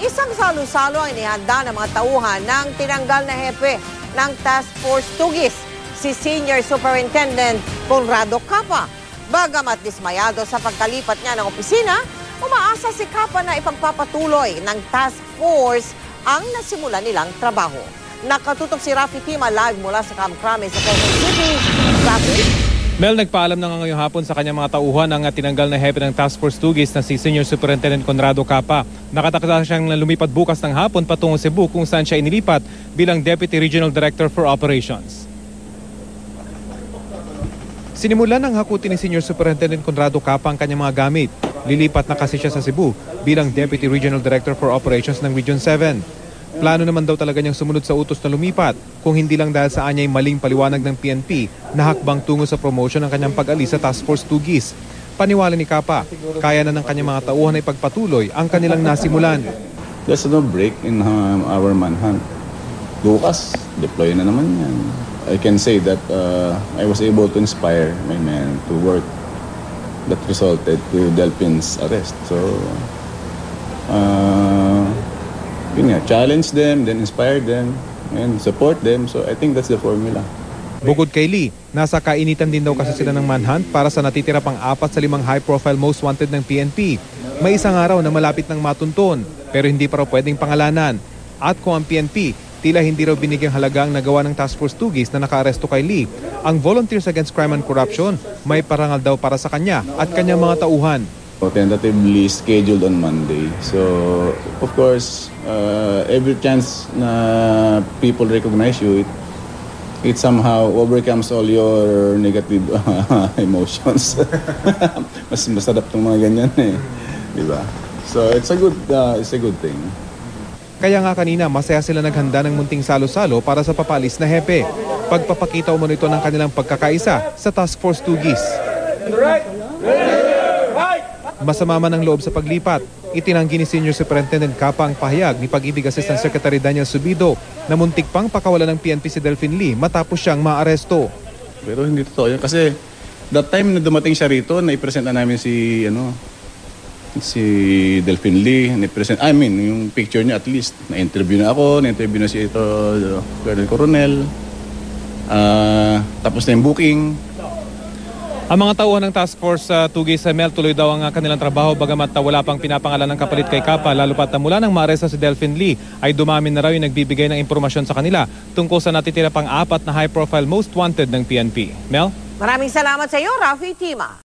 Isang salo-salo ang inihanda ng mga tauhan ng tinanggal na hepe ng Task Force Tugis, si Senior Superintendent Conrado Capa. Bagamat dismayado sa pagkalipat niya ng opisina, umaasa si Capa na ipagpapatuloy ng Task Force ang nasimula nilang trabaho. Nakatutok si Rafi Tima live mula sa Camp Crame sa Quezon City. Rafi? Mel, nagpaalam na ngayong hapon sa kanyang mga tauhan ang tinanggal na hepe ng Task Force Tugis na si Senior Superintendent Conrado Capa. Nakatakda siyang lumipat bukas ng hapon patungo Cebu kung saan siya inilipat bilang Deputy Regional Director for Operations. Sinimulan ng hakutin ni Senior Superintendent Conrado Capa ang kanyang mga gamit. Lilipat na kasi siya sa Cebu bilang Deputy Regional Director for Operations ng Region 7. Plano naman daw talaga niyang sumunod sa utos na lumipat kung hindi lang dahil sa anyay maling paliwanag ng PNP na hakbang tungo sa promotion ng kanyang pag-alis sa Task Force Tugis. Paniwala ni Capa, kaya na ng kanyang mga tauhan ay pagpatuloy ang kanilang nasimulan. There's no break in our manhunt. Bukas, deploy na naman yan. I can say that I was able to inspire my men to work that resulted to Delphin's arrest. So, yun nga, challenge them, then inspire them, and support them. So I think that's the formula. Bukod kay Lee, nasa kainitan din daw kasi sila ng manhunt para sa natitira pang 4 sa 5 high-profile most wanted ng PNP. May isang araw na malapit ng matunton, pero hindi pa raw pwedeng pangalanan. At kung ang PNP, tila hindi raw binigyang halaga ang nagawa ng Task Force Tugis na nakaaresto kay Lee, ang Volunteers Against Crime and Corruption may parangal daw para sa kanya at kanyang mga tauhan. Tentatively scheduled on Monday. So, of course, every chance na people recognize you, it somehow overcomes all your negative emotions. Mas masarap tong mga ganyan eh. Diba? So, it's a good thing. Kaya nga kanina, masaya sila naghanda ng munting salo-salo para sa papalis na hepe. Pagpapakita umano ito ng kanilang pagkakaisa sa Task Force Tugis. Masama man ang loob sa paglipat, itinanggi ni Senior Superintendent Capa ang pahayag ni Pag-ibig Assistant Secretary Daniel Subido na muntik pang pakawalan ng PNP si Delphin Lee matapos siyang maaresto. Pero hindi totoo yan kasi that time na dumating siya rito, na-present na namin si Delphin Lee, yung picture niya at least. Na-interview na ako, na-interview na si Colonel Coronel, tapos na yung booking. Ang mga tauhan ng Task Force Tugis Mel tuloy daw ang kanilang trabaho bagamat wala pang pinapangalan ng kapalit kay Capa lalo pat mula nang maaresta si Delphin Lee ay dumami na raw yung nagbibigay ng impormasyon sa kanila tungkol sa natitira pang 4 na high-profile most wanted ng PNP. Mel? Maraming salamat sa iyo, Rafi Tima.